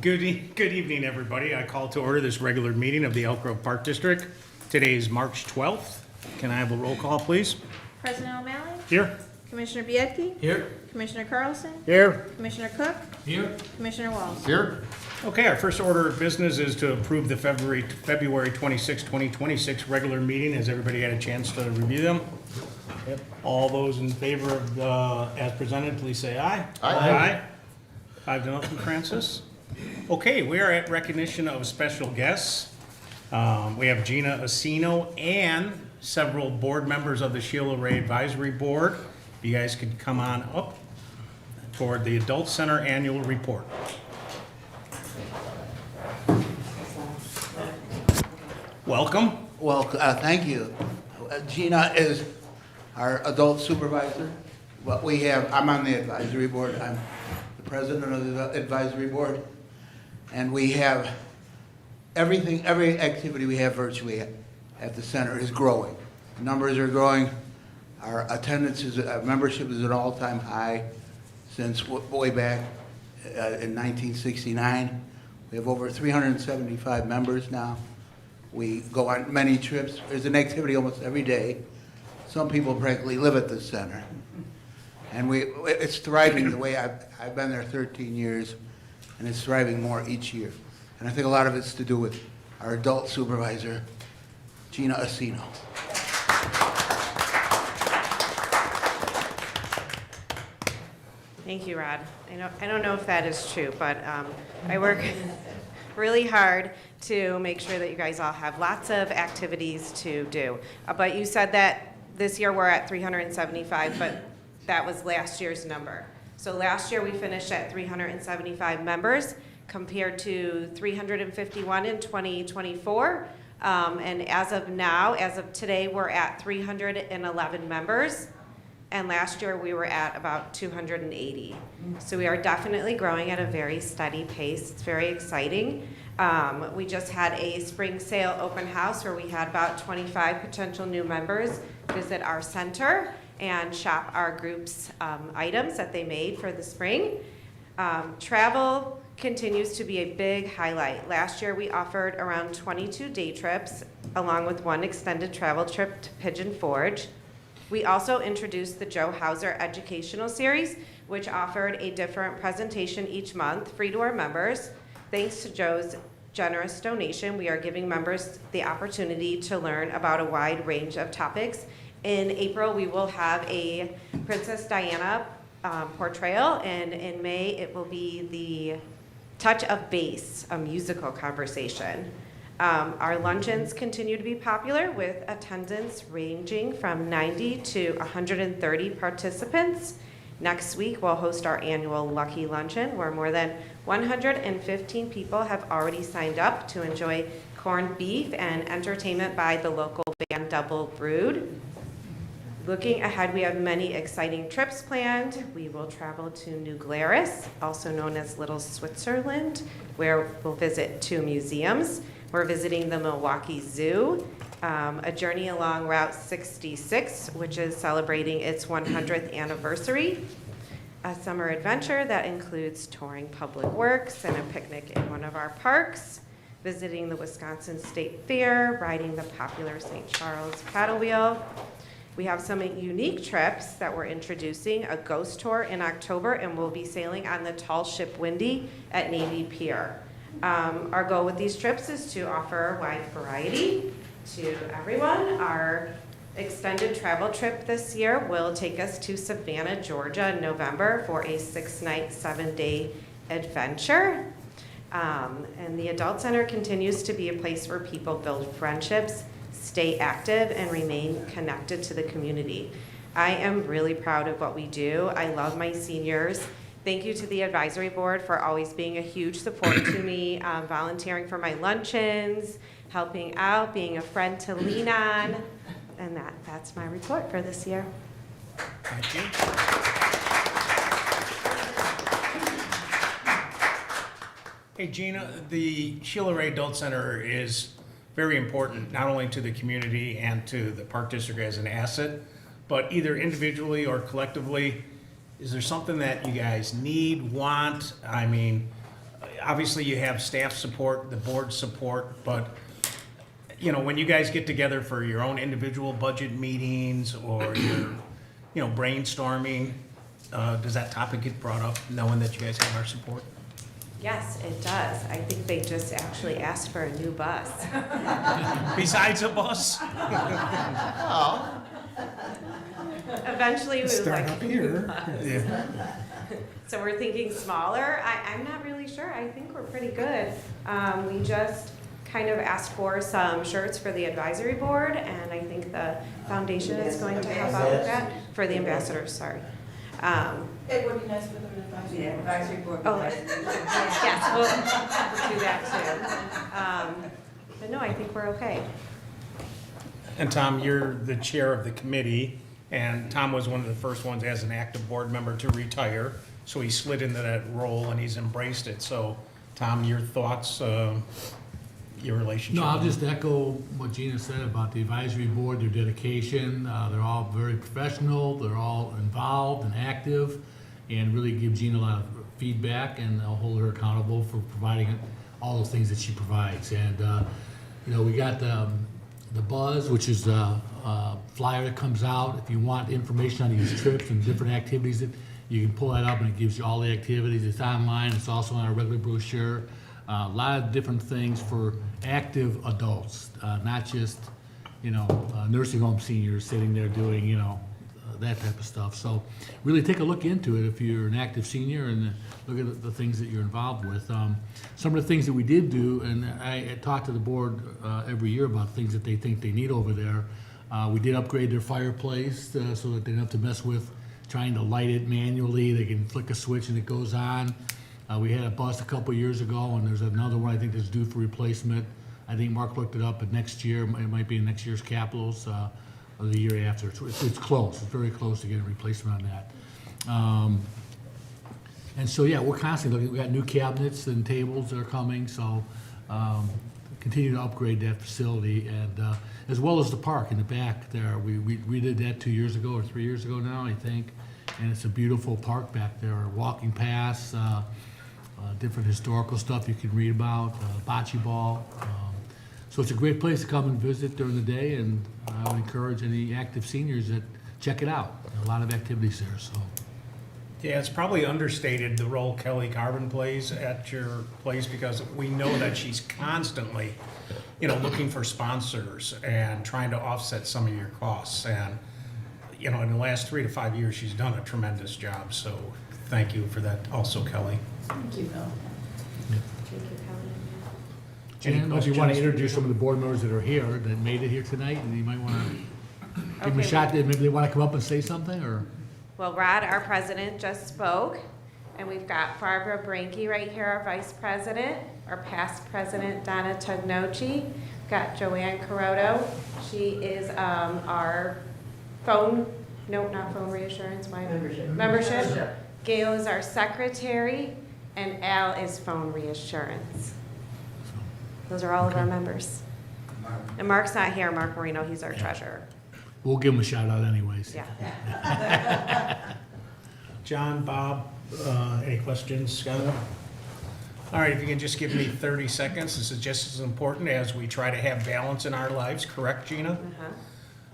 Good evening, everybody. I call to order this regular meeting of the Elk Grove Park District. Today is March 12th. Can I have a roll call, please? President O'Malley? Here. Commissioner Biedke? Here. Commissioner Carlson? Here. Commissioner Cook? Here. Commissioner Walsh? Here. Okay, our first order of business is to approve the February 26, 2026 regular meeting. Has everybody had a chance to review them? Yep. All those in favor of the, as presented, please say aye. Aye. 5-0, Francis. Okay, we are at recognition of special guests. We have Gina Asino and several board members of the Sheila Ray Advisory Board. If you guys could come on up toward the Adult Center Annual Report. Welcome. Well, thank you. Gina is our adult supervisor. What we have, I'm on the advisory board. I'm the president of the advisory board. And we have everything, every activity we have virtually at the center is growing. Numbers are growing. Our attendance is, membership is at an all-time high since way back in 1969. We have over 375 members now. We go on many trips. There's an activity almost every day. Some people frankly live at the center. And it's thriving the way I've been there 13 years, and it's thriving more each year. And I think a lot of it's to do with our adult supervisor, Gina Asino. Thank you, Rod. I don't know if that is true, but I work really hard to make sure that you guys all have lots of activities to do. But you said that this year we're at 375, but that was last year's number. So last year we finished at 375 members compared to 351 in 2024. And as of now, as of today, we're at 311 members. And last year we were at about 280. So we are definitely growing at a very steady pace. It's very exciting. We just had a spring sale open house where we had about 25 potential new members visit our center and shop our group's items that they made for the spring. Travel continues to be a big highlight. Last year we offered around 22 day trips along with one extended travel trip to Pigeon Forge. We also introduced the Joe Hauser Educational Series, which offered a different presentation each month, free to our members. Thanks to Joe's generous donation, we are giving members the opportunity to learn about a wide range of topics. In April, we will have a Princess Diana portrayal, and in May, it will be the Touch of Bass, a musical conversation. Our luncheons continue to be popular with attendance ranging from 90 to 130 participants. Next week, we'll host our annual Lucky Luncheon, where more than 115 people have already signed up to enjoy corned beef and entertainment by the local band Double Brood. Looking ahead, we have many exciting trips planned. We will travel to New Glarus, also known as Little Switzerland, where we'll visit 2 museums. We're visiting the Milwaukee Zoo, a journey along Route 66, which is celebrating its 100th anniversary, a summer adventure that includes touring public works and a picnic in one of our parks, visiting the Wisconsin State Fair, riding the popular St. Charles paddle wheel. We have some unique trips that we're introducing, a ghost tour in October, and we'll be sailing on the tall ship Windy at Navy Pier. Our goal with these trips is to offer a wide variety to everyone. Our extended travel trip this year will take us to Savannah, Georgia in November for a 6-night, 7-day adventure. And the Adult Center continues to be a place where people build friendships, stay active, and remain connected to the community. I am really proud of what we do. I love my seniors. Thank you to the advisory board for always being a huge support to me, volunteering for my luncheons, helping out, being a friend to lean on. And that's my report for this year. Thank you. Hey, Gina, the Sheila Ray Adult Center is very important, not only to the community and to the Park District as an asset, but either individually or collectively. Is there something that you guys need, want? I mean, obviously you have staff support, the board support, but, you know, when you guys get together for your own individual budget meetings or your, you know, brainstorming, does that topic get brought up knowing that you guys have our support? Yes, it does. I think they just actually asked for a new bus. Besides a bus? Eventually, we would like a new here. bus. Yeah. So we're thinking smaller. I'm not really sure. I think we're pretty good. We just kind of asked for some shirts for the advisory board, and I think the foundation is going to help out with that, for the ambassadors, sorry. It would be nice for the advisory board. Oh, yes, we'll do that too. But no, I think we're okay. And Tom, you're the chair of the committee, and Tom was one of the first ones as an active board member to retire, so he slid into that role and he's embraced it. So, Tom, your thoughts, your relationship? No, I'll just echo what Gina said about the advisory board, their dedication. They're all very professional, they're all involved and active, and really give Gina a lot of feedback, and I'll hold her accountable for providing all those things that she provides. And, you know, we got the Buzz, which is a flyer that comes out. If you want information on these trips and different activities, you can pull that up and it gives you all the activities. It's online, it's also on our regular brochure. A lot of different things for active adults, not just, you know, nursing home seniors sitting there doing, you know, that type of stuff. So really take a look into it if you're an active senior, and look at the things that you're involved with. Some of the things that we did do, and I talk to the board every year about things that they think they need over there. We did upgrade their fireplace so that they don't have to mess with trying to light it manually. They can flick a switch and it goes on. We had a bust a couple years ago, and there's another one I think that's due for replacement. I think Mark looked it up, but next year, it might be in next year's capitals, or the year after. It's close, it's very close to getting a replacement on that. And so, yeah, we're constantly looking, we got new cabinets and tables that are coming, so continue to upgrade that facility, and as well as the park in the back there. We did that 2 years ago or 3 years ago now, I think, and it's a beautiful park back there, walking paths, different historical stuff you can read about, bocce ball. So it's a great place to come and visit during the day, and I would encourage any active seniors that check it out. A lot of activities there, so. Yeah, it's probably understated the role Kelly Carbon plays at your place, because we know that she's constantly, you know, looking for sponsors and trying to offset some of your costs. And, you know, in the last 3 to 5 years, she's done a tremendous job. So thank you for that also, Kelly. Thank you, Bill. Thank you, Kelly. Any Jan, if you want to questions? introduce some of the board members that are here, that made it here tonight, and you might want to give them a Okay. shot, maybe they want to come up and say something, or? Well, Rod, our president, just spoke, and we've got Barbara Branke right here, our vice president, our past president, Donna Tugnochi. We've got Joanne Caroto. She is our not phone reassurance, membership. Gail is our secretary, and Al is phone reassurance. Those are all of our members. And Mark's not here, Mark Marino, he's our treasurer. We'll give them a shout out anyways. Yeah. John, Bob, any questions, Scott? All right, if you can just give me 30 seconds. This is just as important as we try to have balance in our lives, correct, Gina? Uh-huh.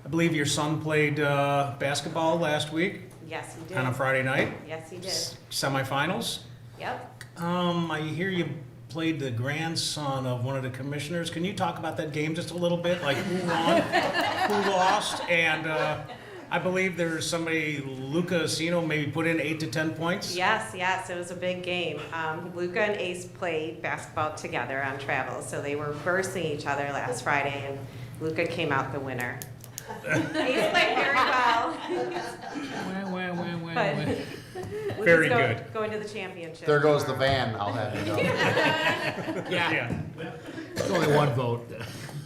I believe your son played basketball last week Yes, he did. on a Friday night, Yes, he did. semifinals. Yep. I hear you played the grandson of one of the commissioners. Can you talk about that game just a little bit? Like who won, who lost, and I believe there's somebody, Luca Asino, maybe put in 8 to 10 points. Yes, it was a big game. Luca and Ace played basketball together on travel, so they were versing each other last Friday, and Luca came out the winner. Ace played very well. But Luca's Very good. Going to the championship. There goes the tomorrow. van, I'll have you know. Yeah. It's only one vote.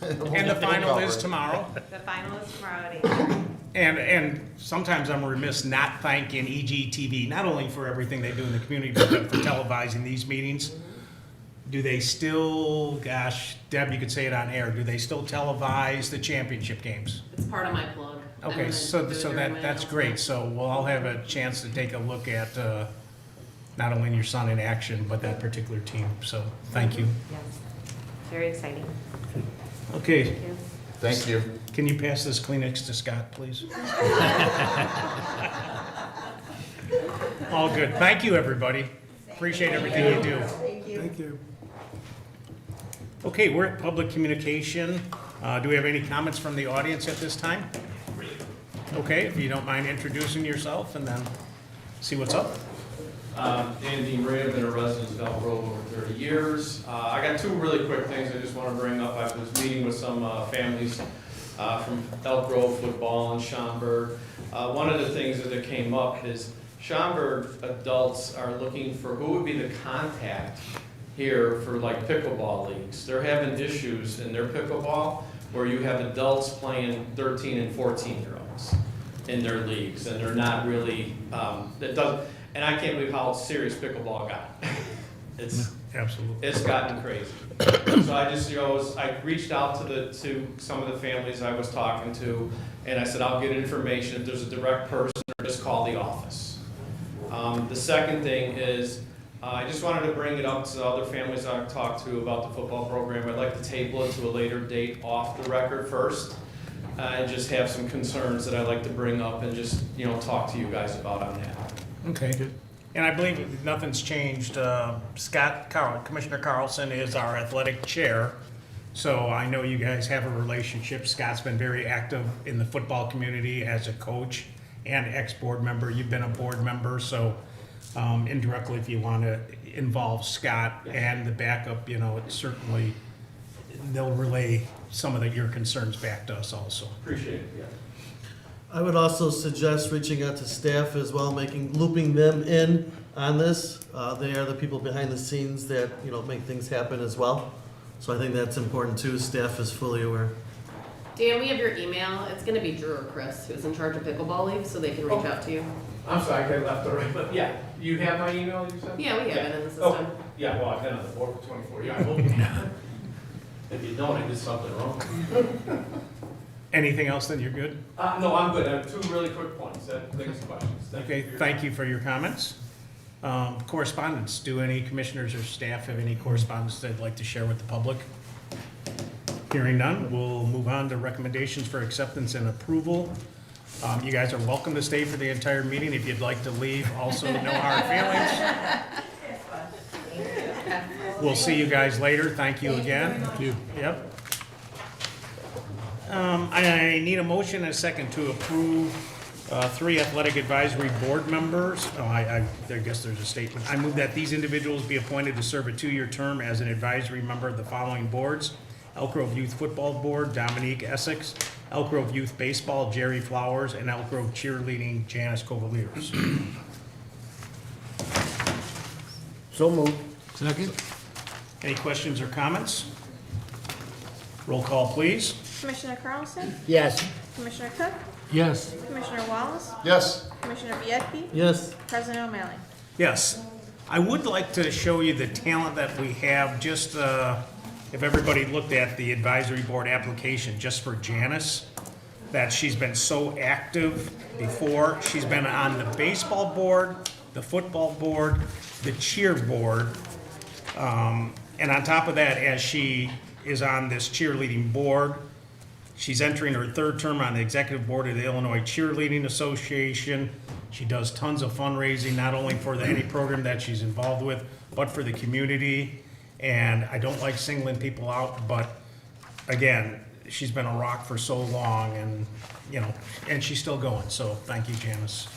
And the final is tomorrow. The final is tomorrow at 8. And sometimes I'm remiss not thanking EGTV, not only for everything they do in the community, but for televising these meetings. Do they still, gosh, Deb, you could say it on air, do they still televise the championship games? It's part of my plug. I'm Okay, gonna so do it during my that's great. So we'll all have a chance to take a look at not only your son in action, but that particular team. So thank you. Yes. Very exciting. Okay, Thank you. Thank you. can you pass this Kleenex to Scott, please? All good. Thank you, everybody. Appreciate everything you do. Thank you. Okay, we're at public communication. Do we have any comments from the audience at this time? Okay, if you don't mind introducing yourself and then see what's up. Dan DeMaria, I've been a resident of Elk Grove over 30 years. I got two really quick things I just want to bring up. I was meeting with some families from Elk Grove football and Schaumburg. One of the things that came up is Schaumburg adults are looking for who would be the contact here for like pickleball leagues. They're having issues in their pickleball where you have adults playing 13 and 14-year-olds in their leagues, and they're not really, and I can't believe how serious pickleball got. Absolutely. It's gotten crazy. So I just, I reached out to some of the families I was talking to, and I said, I'll get information if there's a direct person, or just call the office. The second thing is, I just wanted to bring it up to other families I've talked to about the football program. I'd like to table it to a later date off the record first, and just have some concerns that I'd like to bring up and just, talk to you guys about on that. Okay. And I believe nothing's changed. Commissioner Carlson is our athletic chair. So I know you guys have a relationship. Scott's been very active in the football community as a coach and ex-board member. You've been a board member, so indirectly, if you want to involve Scott and the backup, it's certainly, they'll relay some of your concerns back to us also. Appreciate it, yeah. I would also suggest reaching out to staff as well, looping them in on this. They are the people behind the scenes that, make things happen as well. So I think that's important too. Staff is fully aware. Dan, we have your email. It's gonna be Drew or Chris, who's in charge of pickleball leagues, so they can reach out to you. I'm sorry, I got left or right, but yeah, you have my email, you said? Yeah, we have it in the Oh, system. yeah, well, I've been on the board for 24 years. I hope you have. If you don't, I did something wrong. Anything else, then you're good? No, I'm good. I have two really quick points. Biggest questions. Okay, thank you for your comments. Correspondence, do any commissioners or staff have any correspondence they'd like to share with the public? Hearing none, we'll move on to recommendations for acceptance and approval. You guys are welcome to stay for the entire meeting. If you'd like to leave, also no hard feelings. We'll see you guys later. Thank you again. Thank you. Yep. I need a motion and a second to approve 3 athletic advisory board members. I guess there's a statement. I move that these individuals be appointed to serve a 2-year term as an advisory member of the following boards: Elk Grove Youth Football Board, Dominique Essex; Elk Grove Youth Baseball, Jerry Flowers; and Elk Grove Cheerleading, Janice Cavaliers. So moved. Second? Any questions or comments? Roll call, please. Commissioner Carlson? Yes. Commissioner Cook? Yes. Commissioner Wallace? Yes. Commissioner Biecki? Yes. President O'Malley? Yes. I would like to show you the talent that we have, just if everybody looked at the advisory board application just for Janice, that she's been so active before. She's been on the baseball board, the football board, the cheer board, and on top of that, as she is on this cheerleading board, she's entering her 3rd term on the executive board of the Illinois Cheerleading Association. She does tons of fundraising, not only for any program that she's involved with, but for the community. And I don't like singling people out, but again, she's been a rock for so long, and and she's still going. So thank you, Janice.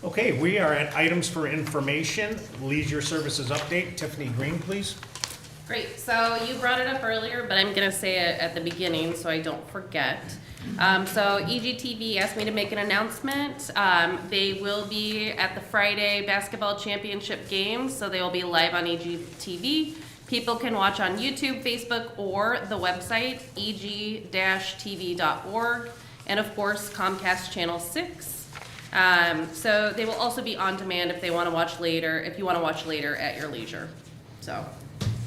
Okay, we are at items for information. Leisure Services update. Tiffany Green, please. Great, so you brought it up earlier, but I'm gonna say it at the beginning so I don't forget. So EGTV asked me to make an announcement. They will be at the Friday basketball championship games, so they will be live on EGTV. People can watch on YouTube, Facebook, or the website, eg-tv.org, and of course Comcast Channel 6. So they will also be on demand if you want to watch later at your leisure. So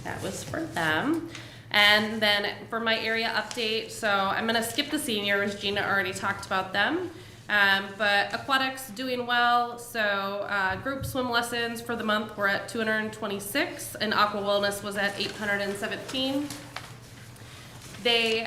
that was for them. And then for my area update, so I'm gonna skip the seniors. Gina already talked about them. But aquatics doing well. So group swim lessons for the month were at 226, and aqua wellness was at 817. They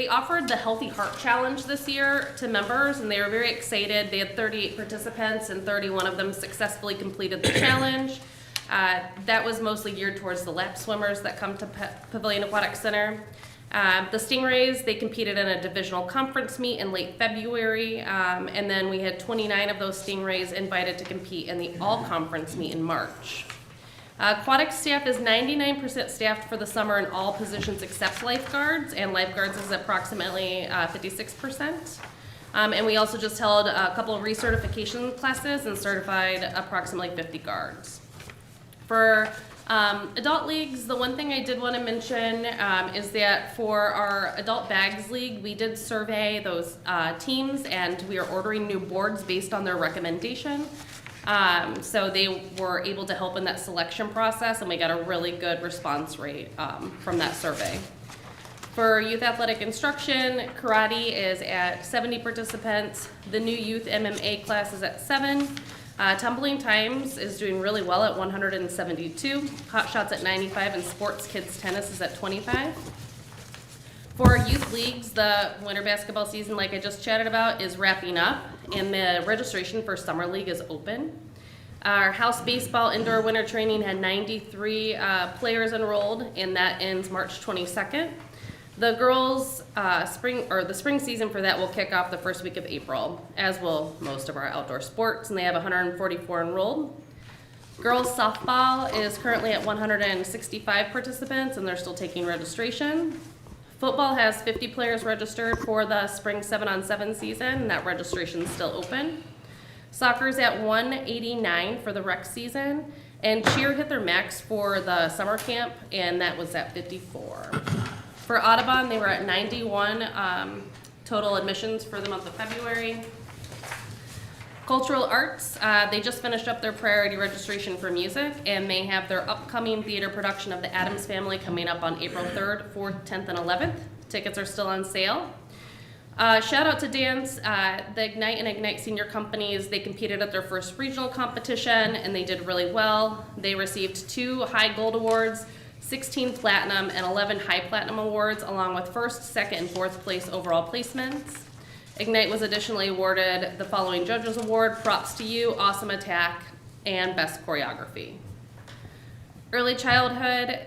offered the Healthy Heart Challenge this year to members, and they were very excited. They had 38 participants, and 31 of them successfully completed the challenge. That was mostly geared towards the lap swimmers that come to Pavilion Aquatic Center. The Stingrays, they competed in a divisional conference meet in late February, and then we had 29 of those Stingrays invited to compete in the all-conference meet in March. Aquatic staff is 99% staffed for the summer in all positions except lifeguards, and lifeguards is approximately 56%. And we also just held a couple of recertification classes and certified approximately 50 guards. For adult leagues, the one thing I did want to mention is that for our Adult Bags League, we did survey those teams, and we are ordering new boards based on their recommendation. So they were able to help in that selection process, and we got a really good response rate from that survey. For youth athletic instruction, karate is at 70 participants. The new youth MMA class is at 7. Tumbling Times is doing really well at 172. Hot Shots at 95, and Sports Kids Tennis is at 25. For our youth leagues, the winter basketball season, like I just chatted about, is wrapping up, and the registration for Summer League is open. Our house baseball indoor winter training had 93 players enrolled, and that ends March 22nd. The girls' the spring season for that will kick off the first week of April, as will most of our outdoor sports, and they have 144 enrolled. Girls softball is currently at 165 participants, and they're still taking registration. Football has 50 players registered for the spring 7-on-7 season, and that registration is still open. Soccer's at 189 for the rec season, and cheer hit their max for the summer camp, and that was at 54. For Audubon, they were at 91 total admissions for the month of February. Cultural Arts, they just finished up their priority registration for music, and they have their upcoming theater production of The Addams Family coming up on April 3rd, 4th, 10th, and 11th. Tickets are still on sale. Shout out to dance. The Ignite and Ignite senior companies, they competed at their first regional competition, and they did really well. They received 2 high gold awards, 16 platinum, and 11 high platinum awards, along with first, second, and fourth place overall placements. Ignite was additionally awarded the following Judges Award: Props to You, Awesome Attack, and Best Choreography. Early Childhood,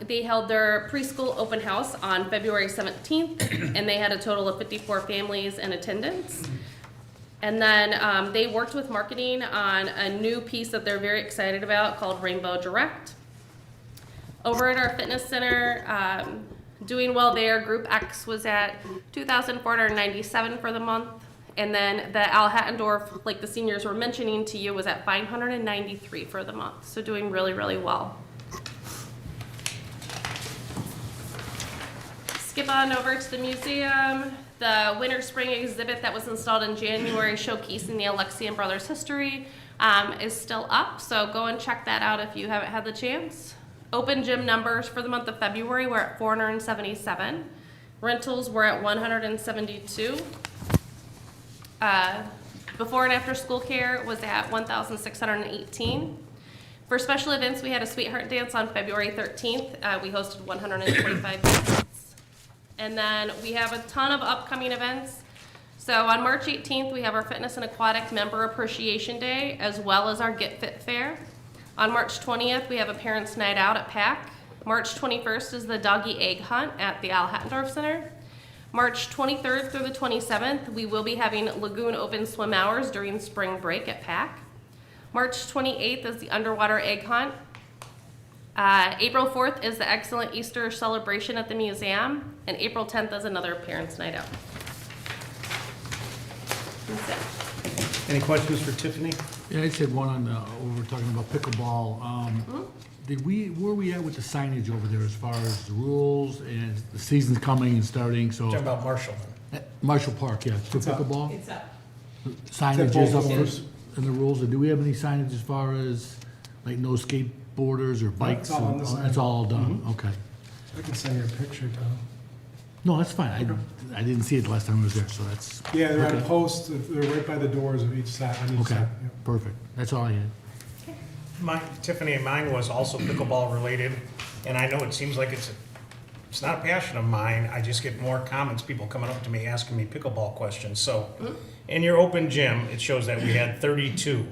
they held their preschool open house on February 17th, and they had a total of 54 families in attendance. And then they worked with marketing on a new piece that they're very excited about called Rainbow Direct. Over at our fitness center, doing well there, Group X was at 2,497 for the month. And then the Al Hattendorf, like the seniors were mentioning to you, was at 593 for the month. So doing really, really well. Skip on over to the museum. The winter spring exhibit that was installed in January showcasing the Alexian Brothers history is still up. So go and check that out if you haven't had the chance. Open gym numbers for the month of February were at 477. Rentals were at 172. Before and after school care was at 1,618. For special events, we had a Sweetheart Dance on February 13th. We hosted 125 guests. And then we have a ton of upcoming events. So on March 18th, we have our Fitness and Aquatic Member Appreciation Day, as well as our Get Fit Fair. On March 20th, we have a Parents' Night Out at PAC. March 21st is the Doggy Egg Hunt at the Al Hattendorf Center. March 23rd through the 27th, we will be having Lagoon Open Swim Hours during spring break at PAC. March 28th is the Underwater Egg Hunt. April 4th is the Excellent Easter Celebration at the museum. And April 10th is another Parents' Night Out. That's it. Any questions for Tiffany? Yeah, I just had one on, we were talking about pickleball. Where are we at with the signage over there as far as the rules and the season's coming and starting, so. Talking about Marshall. Marshall Park, yeah, for pickleball? It's up. Signage Is is that up both there courses? in the rules, and do we have any signage as far as, like, no skateboarders or bikes? it's all on the It's sign. all done, okay. I can send you a picture, Tom. No, that's fine. I didn't see it the last time I was there, so that's. Yeah, they're on okay. posts, they're right by the doors of each side, on each Okay, side. yeah. perfect. That's all I had. Tiffany, and mine was also pickleball related, and I know it seems like it's not a passion of mine. I just get more comments, people coming up to me asking me pickleball questions. So, in your open gym, it shows that we had 32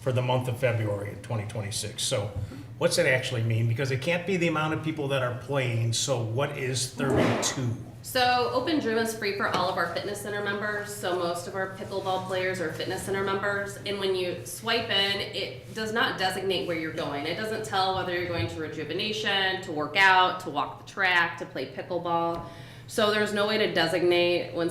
for the month of February of 2026. So, what's it actually mean? Because it can't be the amount of people that are playing. So, what is 32? So Open Gym is free for all of our fitness center members. So most of our pickleball players are fitness center members. And when you swipe in, it does not designate where you're going. It doesn't tell whether you're going to Rejuvenation, to work out, to walk the track, to play pickleball. So there's no way to designate when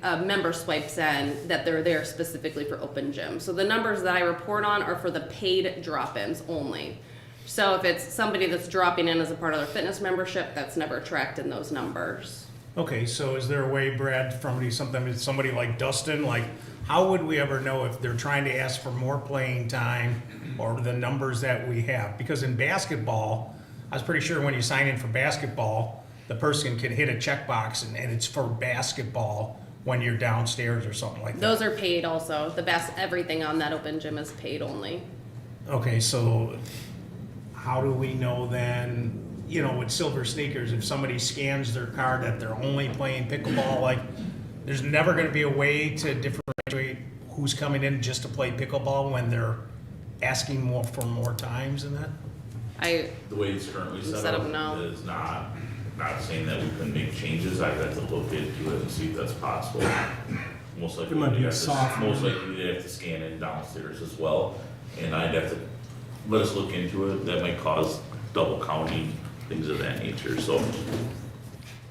a member swipes in that they're there specifically for Open Gym. So the numbers that I report on are for the paid drop-ins only. So if it's somebody that's dropping in as a part of their fitness membership, that's never tracked in those numbers. Okay, so is there a way, Brad, somebody like Dustin, like, how would we ever know if they're trying to ask for more playing time or the numbers that we have? Because in basketball, I was pretty sure when you sign in for basketball, the person can hit a checkbox and it's for basketball when you're downstairs or something like that. Those are paid also. Everything on that Open Gym is paid only. Okay, so how do we know then, with Silver Sneakers, if somebody scans their card that they're only playing pickleball, like, there's never gonna be a way to differentiate who's coming in just to play pickleball when they're asking for more times than that? The way it's currently set Set up up now. is not saying that we couldn't make changes. I've got to look into it and see if that's possible. Most likely, It might be we'd a have to- software. most likely we'd have to scan in downstairs as well. And I'd have to, let us look into it. That might cause double counting, things of that nature, so.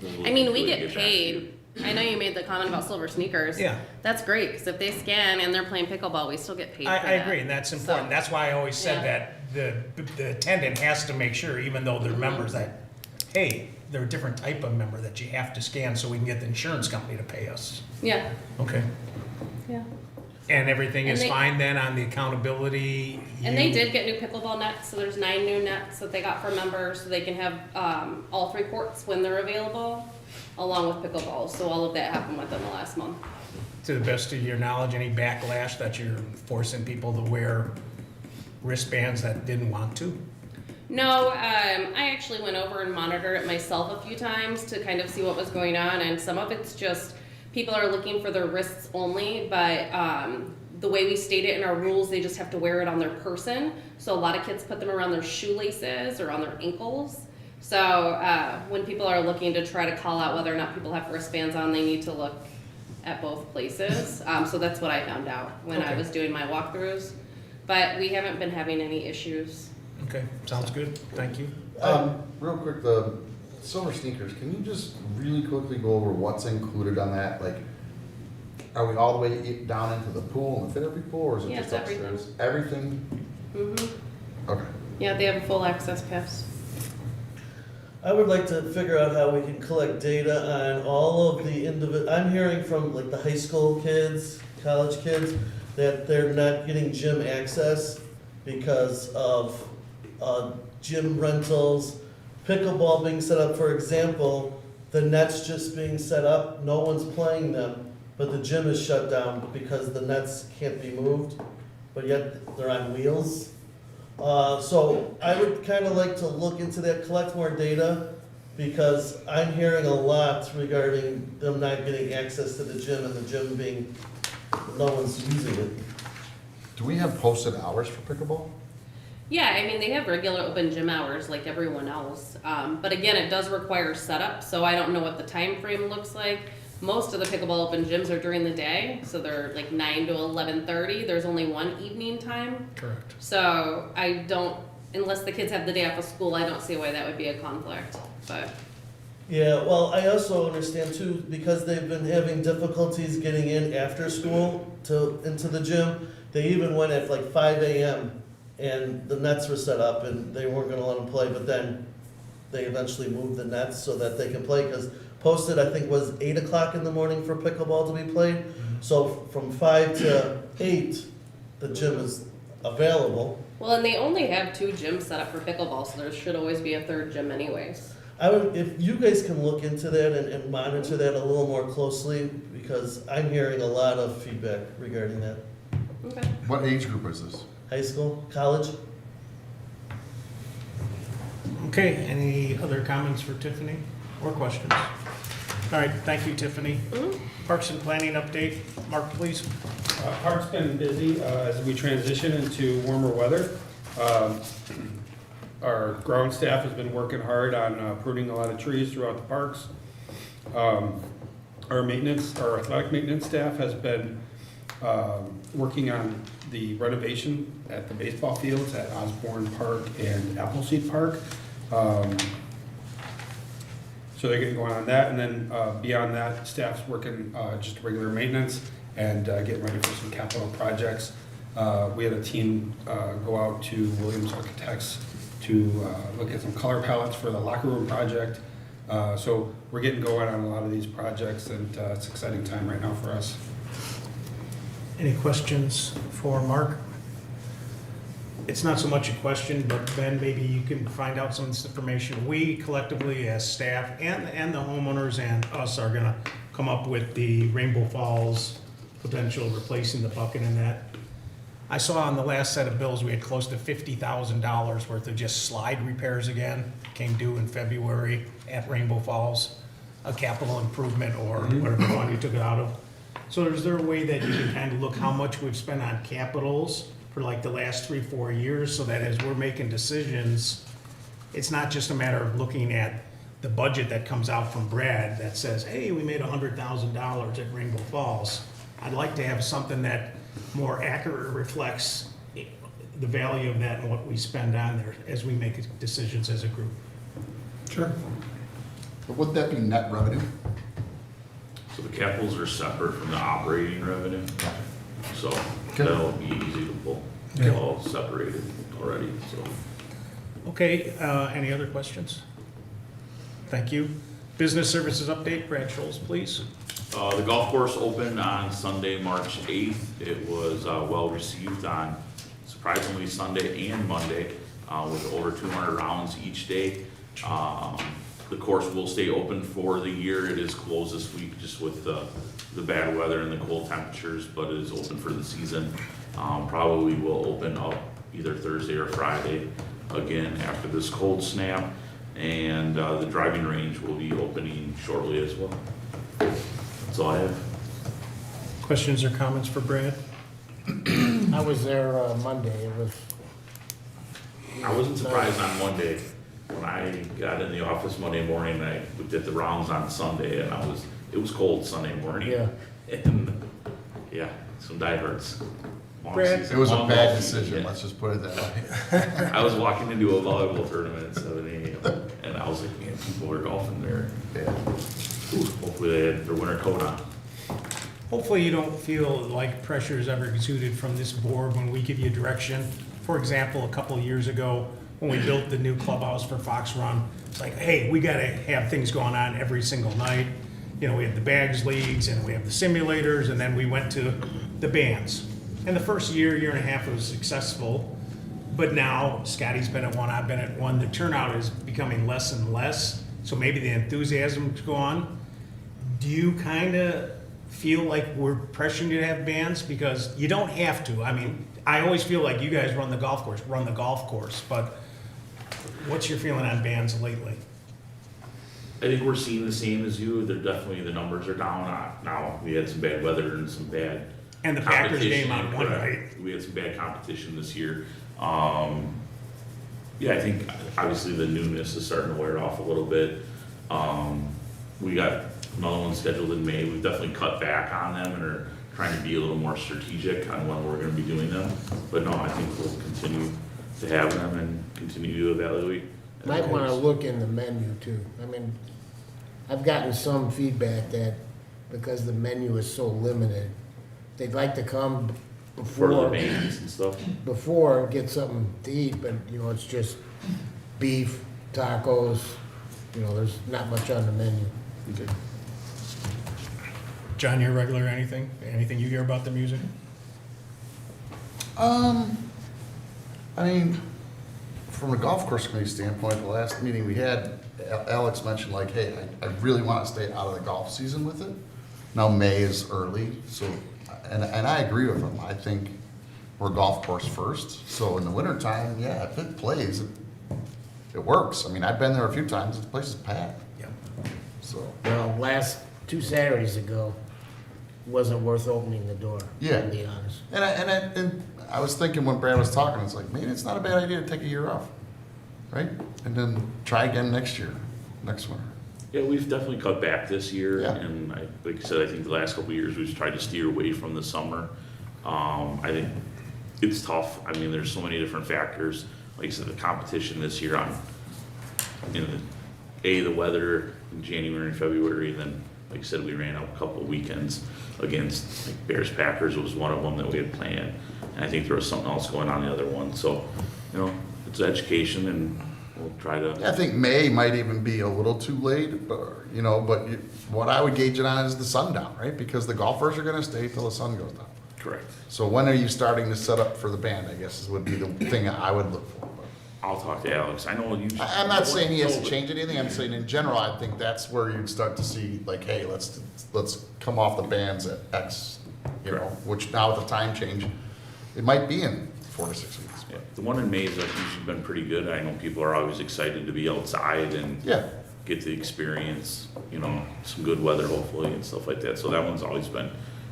we'll look I mean, into we it and get back to paid. you. I know you made the comment about Silver Sneakers. Yeah. That's great, because if they scan and they're playing pickleball, we still get paid for I that. agree, and that's important. So- That's why I always said Yeah. that the attendant has to make sure, even though they're members, that, hey, they're a different type of member that you have to scan so we can get the insurance company to pay us. Yeah, Okay. yeah. And everything And is they- fine then on the accountability? And they did get new pickleball nets, so there's 9 new nets that they got for members, so they can have all 3 courts when they're available, along with pickleballs. So all of that happened within the last month. To the best of your knowledge, any backlash that you're forcing people to wear wristbands that didn't want to? No, I actually went over and monitored it myself a few times to kind of see what was going on, and some of it's just people are looking for their wrists only, but the way we state it in our rules, they just have to wear it on their person. So a lot of kids put them around their shoelaces or on their ankles. So when people are looking to try to call out whether or not people have wristbands on, they need to look at both places. So that's what I found out when I Okay. was doing my walkthroughs. But we haven't been having any issues. Okay, sounds good, thank you. Real quick, the Silver Sneakers, can you just really quickly go over what's included on that? Like, are we all the way down into the pool and the therapy pool, or is it Yeah, just it's everything. upstairs? Everything? Okay. Yeah, they have a full access pass. I would like to figure out how we can collect data on all of the I'm hearing from like the high school kids, college kids, that they're not getting gym access because of gym rentals, pickleball being set up, for example, the nets just being set up, no one's playing them, but the gym is shut down because the nets can't be moved, but yet they're on wheels. So I would kind of like to look into that, collect more data, because I'm hearing a lot regarding them not getting access to the gym and the gym being, no one's using it. Do we have posted hours for pickleball? Yeah, I mean, they have regular open gym hours like everyone else. But again, it does require setup, so I don't know what the time frame looks like. Most of the pickleball open gyms are during the day, so they're like 9 to 11:30. There's only one evening time. Correct. So I don't, unless the kids have the day off of school, I don't see why that would be a conflict, but. Yeah, well, I also understand too, because they've been having difficulties getting in after school into the gym, they even went at like 5 a.m. and the nets were set up and they weren't gonna let them play, but then they eventually moved the nets so that they can play, because posted, I think, was 8 o'clock in the morning for pickleball to be played. So from 5 to 8, the gym is available. Well, and they only have 2 gyms set up for pickleball, so there should always be a third gym anyways. I would, if you guys can look into that and monitor that a little more closely, because I'm hearing a lot of feedback regarding that. Okay. What age group is this? High school, college? Okay, any other comments for Tiffany or questions? All right, thank you, Tiffany. Parks and Planning update. Mark, please. Park's been busy as we transition into warmer weather. Our ground staff has been working hard on pruning a lot of trees throughout the parks. Our athletic maintenance staff has been working on the renovation at the baseball fields at Osborne Park and Appleseed Park. So they're getting going on that, and then beyond that, staff's working just regular maintenance and getting ready for some capital projects. We had a team go out to Williams Architects to look at some color palettes for the locker room project. So we're getting going on a lot of these projects, and it's an exciting time right now for us. Any questions for Mark? It's not so much a question, but Ben, maybe you can find out some of this information. We collectively as staff and the homeowners and us are gonna come up with the Rainbow Falls potential replacing the bucket in that. I saw on the last set of bills, we had close to $50,000 worth of just slide repairs again, came due in February at Rainbow Falls, a capital improvement or whatever fund you took it out of. So is there a way that you can kind of look how much we've spent on capitals for like the last 3-4 years, so that as we're making decisions, it's not just a matter of looking at the budget that comes out from Brad that says, hey, we made $100,000 at Rainbow Falls. I'd like to have something that more accurately reflects the value of that and what we spend on there as we make decisions as a group. Sure. But would that be net revenue? So the capitals are separate from the operating revenue, so that'll be easy to pull. It's all separated already, so. Okay, any other questions? Thank you. Business services update, Brad Scholes, please. The golf course opened on Sunday, March 8th. It was well received on surprisingly Sunday and Monday with over 200 rounds each day. The course will stay open for the year. It is closed this week just with the bad weather and the cold temperatures, but it is open for the season. Probably will open up either Thursday or Friday again after this cold snap. And the driving range will be opening shortly as well. That's all I have. Questions or comments for Brad? I was there Monday. It was. I wasn't surprised on Monday. When I got in the office Monday morning, I did the rounds on Sunday, and it was cold Sunday morning. Yeah. And, yeah, some diehards. Long Brad, season, It was a long bad golf decision, season. let's just put it that way. I was walking into a volleyball tournament at 7 a.m., and I was like, man, people are golfing there. Yeah. Ooh, hopefully they had their winter coat on. Hopefully you don't feel like pressure is ever exuded from this board when we give you direction. For example, a couple of years ago, when we built the new clubhouse for Fox Run, it's like, hey, we gotta have things going on every single night. You know, we have the bags leagues and we have the simulators, and then we went to the bands. And the first year and a half was successful, but now Scotty's been at one, I've been at one. The turnout is becoming less and less, so maybe the enthusiasm's gone. Do you kind of feel like we're pressuring you to have bands? Because you don't have to. I mean, I always feel like you guys run the golf course, but what's your feeling on bands lately? I think we're seeing the same as you. They're definitely, the numbers are down. Now, we had some bad weather and some bad And the Packers game competition, on one correct. night. We had some bad competition this year. Yeah, I think obviously the newness is starting to wear off a little bit. We got another one scheduled in May. We've definitely cut back on them and are trying to be a little more strategic on when we're gonna be doing them. But no, I think we'll continue to have them and continue to evaluate. Might want to look in the menu too. I mean, I've gotten some feedback that because the menu is so limited, they'd like to come For the before, bands and stuff. and get something to eat, but you know, it's just beef, tacos, you know, there's not much on the menu. Okay. John, you're a regular, anything? Anything you hear about the music? I mean, from a golf course committee standpoint, the last meeting we had Alex mentioned like, hey, I really want to stay out of the golf season with it. Now May is early, so, and I agree with him. I think we're golf course first. So in the wintertime, yeah, if it plays, it works. I mean, I've been there a few times, the place is packed. Yep. So, Well, last 2 Saturdays ago, wasn't worth opening the door, Yeah. to be honest. and I was thinking when Brad was talking, it's like, maybe it's not a bad idea to take a year off, right? And then try again next year, next winter. Yeah, we've definitely cut back this year, Yeah. and like I said, I think the last couple of years, we've tried to steer away from the summer. I think it's tough, I mean, there's so many different factors, like I said, the competition this year on, the weather in January and February, and then, like I said, we ran out a couple of weekends against, like Bears Packers was one of them that we had planned, and I think there was something else going on the other one, so, it's education, and we'll try to. I think May might even be a little too late, but, what I would gauge it on is the sundown, right? Because the golfers are gonna stay till the sun goes down. Correct. So when are you starting to set up for the band, I guess, would be the thing I would look for. I'll talk to Alex, I know you. I'm not saying he has to change anything, I'm saying in general, I think that's where you'd start to see, like, hey, let's come off the bands at X, which now with the time change, it might be in 4 to 6 weeks. Yeah, the one in May has usually been pretty good. I know people are always excited to be outside and Yeah. get to experience, some good weather hopefully and stuff like that. So that one's always been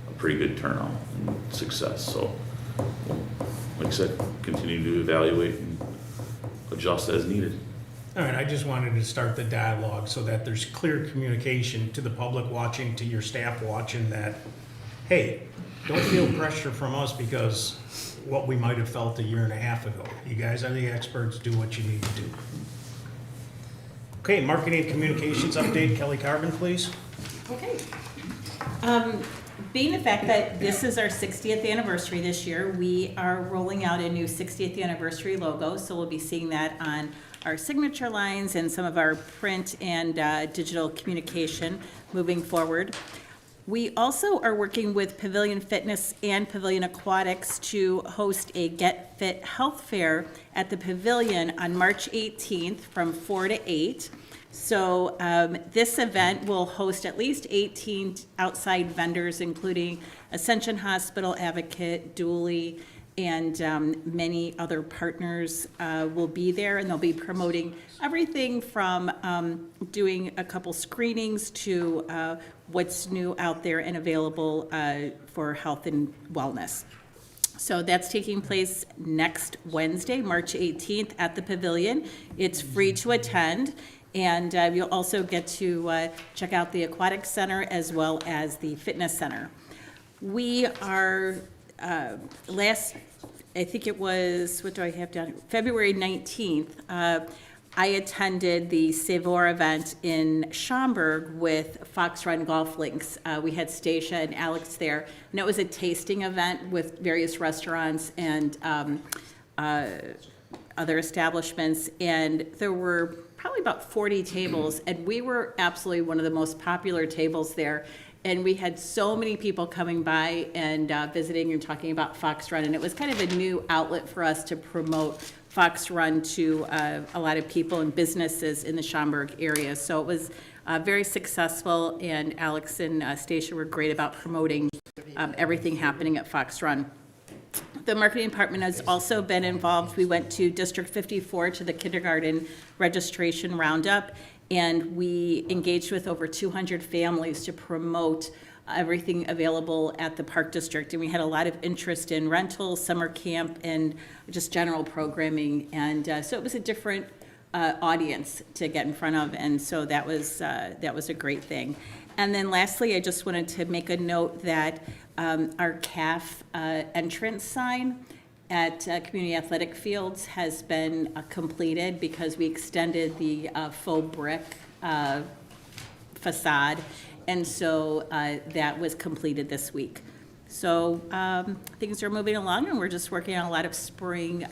a pretty good turnout and success. So, like I said, continue to evaluate and adjust as needed. All right, I just wanted to start the dialogue so that there's clear communication to the public watching, to your staff watching, that, hey, don't feel pressure from us because what we might have felt a year and a half ago. You guys are the experts, do what you need to do. Okay, marketing and communications update, Kelly Carbon, please. Okay. Being the fact that this is our 60th anniversary this year, we are rolling out a new 60th anniversary logo. So we'll be seeing that on our signature lines and some of our print and digital communication moving forward. We also are working with Pavilion Fitness and Pavilion Aquatics to host a Get Fit Health Fair at the Pavilion on March 18th from 4 to 8. So this event will host at least 18 outside vendors, including Ascension Hospital, Advocate, Dooley, and many other partners will be there, and they'll be promoting everything from doing a couple screenings to what's new out there and available for health and wellness. So that's taking place next Wednesday, March 18th at the Pavilion. It's free to attend. And you'll also get to check out the Aquatic Center as well as the Fitness Center. We are, I think it was, what do I have down? February 19th, I attended the Savor event in Schaumburg with Fox Run Golf Links. We had Stacia and Alex there, and it was a tasting event with various restaurants and other establishments, and there were probably about 40 tables, and we were absolutely one of the most popular tables there. And we had so many people coming by and visiting and talking about Fox Run, and it was kind of a new outlet for us to promote Fox Run to a lot of people and businesses in the Schaumburg area. So it was very successful, and Alex and Stacia were great about promoting everything happening at Fox Run. The marketing department has also been involved. We went to District 54 to the kindergarten registration roundup, and we engaged with over 200 families to promote everything available at the Park District. And we had a lot of interest in rentals, summer camp, and just general programming. And so it was a different audience to get in front of, and so that was a great thing. And then lastly, I just wanted to make a note that our CAF entrance sign at Community Athletic Fields has been completed because we extended the faux brick facade, and so that was completed this week. So things are moving along, and we're just working on a lot of spring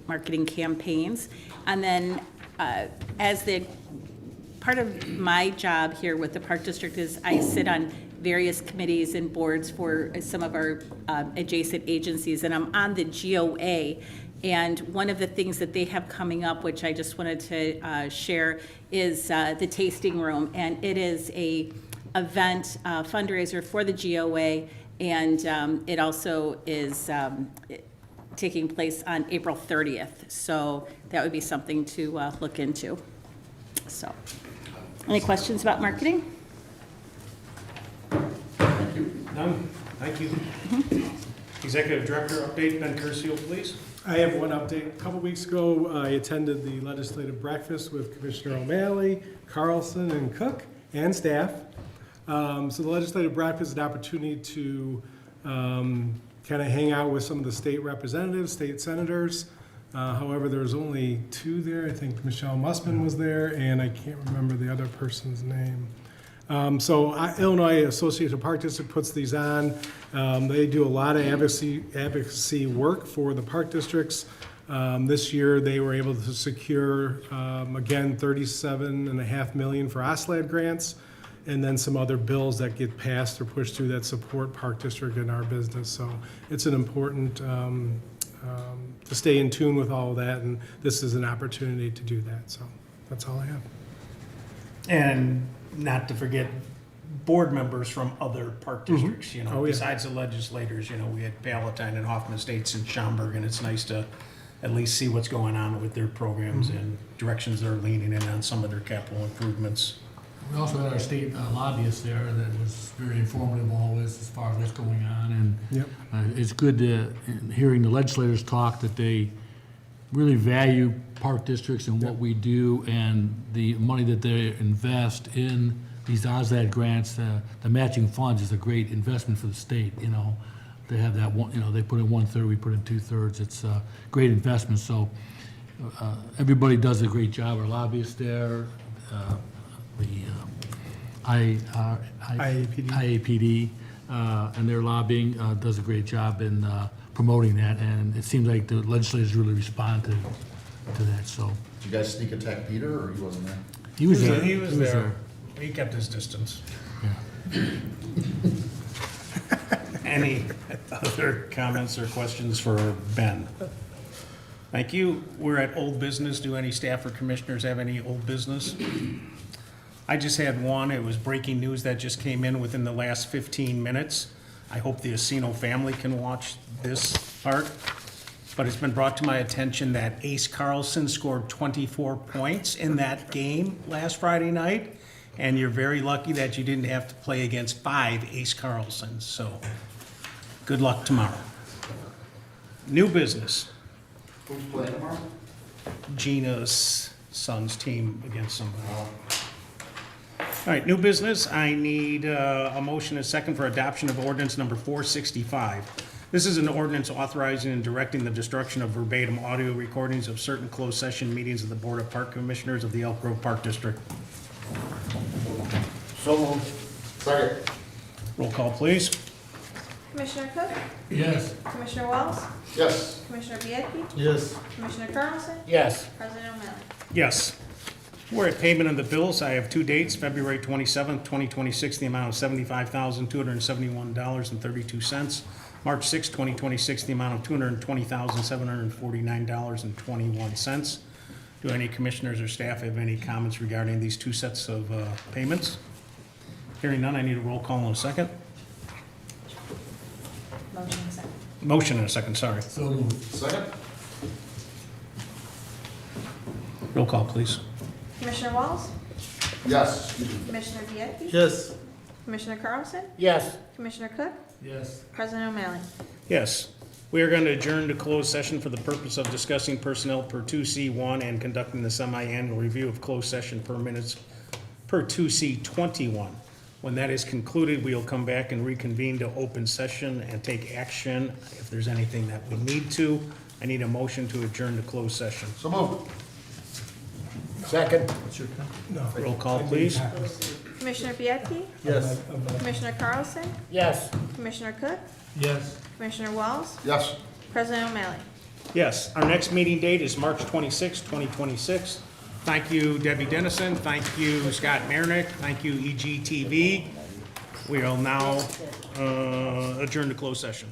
marketing campaigns. And then as the part of my job here with the Park District is I sit on various committees and boards for some of our adjacent agencies, and I'm on the GOA. And one of the things that they have coming up, which I just wanted to share, is the tasting room. And it is a event fundraiser for the GOA, and it also is taking place on April 30th. So that would be something to look into. So, any questions about marketing? None? Thank you. Executive Director update, Ben Curcio, please. I have one update. A couple weeks ago, I attended the legislative breakfast with Commissioner O'Malley, Carlson, and Cook, and staff. So the legislative breakfast is an opportunity to kind of hang out with some of the state representatives, state senators. However, there was only two there. I think Michelle Mussman was there, and I can't remember the other person's name. Illinois Association of Park District puts these on. They do a lot of advocacy work for the park districts. This year, they were able to secure, again, $37.5 million for OSLAD grants, and then some other bills that get passed or pushed through that support park district in our business. So it's an important to stay in tune with all of that, and this is an opportunity to do that. So that's all I have. And not to forget board members from other park districts, you know, Oh, yeah. besides the legislators, you know, we had Palatine and Hoffman Estates and Schaumburg, and it's nice to at least see what's going on with their programs and directions they're leaning in on some of their capital improvements. We also had our state lobbyist there that was very informative always as far as what's going on. And Yep. it's good to, hearing the legislators talk, that they really value park districts and what we do, and the money that they invest in these OSLAD grants. The matching funds is a great investment for the state, you know. They have that one, you know, they put in 1/3, we put in 2/3. It's a great investment. So everybody does a great job. Our lobbyists there, the IAPD, and their lobbying does a great job in promoting that, and it seems like the legislators really respond to that. So Did you guys sneak attack Peter, or he wasn't there? he was there. He was there. He kept his distance. Yeah. Any other comments or questions for Ben? Thank you. We're at old business. Do any staff or commissioners have any old business? I just had one. It was breaking news that just came in within the last 15 minutes. I hope the Asino family can watch this part. But it's been brought to my attention that Ace Carlson scored 24 points in that game last Friday night. And you're very lucky that you didn't have to play against 5 Ace Carlsons. So good luck tomorrow. New business. Who's playing tomorrow? Gina's son's team against somebody. All right, new business. I need a motion and a second for adoption of ordinance number 465. This is an ordinance authorizing and directing the destruction of verbatim audio recordings of certain closed session meetings of the Board of Park Commissioners of the Elk Grove Park District. So moved. Second. Roll call, please. Commissioner Cook? Yes. Commissioner Wallace? Yes. Commissioner Bianchi? Yes. Commissioner Carlson? Yes. President O'Malley? Yes. We're at payment of the bills. I have two dates, February 27th, 2026, the amount of $75,271.32. March 6th, 2026, the amount of $220,749.21. Do any commissioners or staff have any comments regarding these two sets of payments? Hearing none, I need a roll call in a second. Motion second. Motion in a second, sorry. So moved. Second? Roll call, please. Commissioner Wallace? Yes. Commissioner Bianchi? Yes. Commissioner Carlson? Yes. Commissioner Cook? Yes. President O'Malley? Yes. We are going to adjourn to closed session for the purpose of discussing personnel per 2C1 and conducting the semi-annual review of closed session per minutes per 2C21. When that is concluded, we will come back and reconvene to open session and take action if there's anything that we need to. I need a motion to adjourn to closed session. So moved. Second. Roll call, please. Commissioner Bianchi? Yes. Commissioner Carlson? Yes. Commissioner Cook? Yes. Commissioner Wallace? Yes. President O'Malley? Yes, our next meeting date is March 26, 2026. Thank you, Debbie Dennison. Thank you, Scott Marinick. Thank you, EGTV. We will now adjourn to closed session.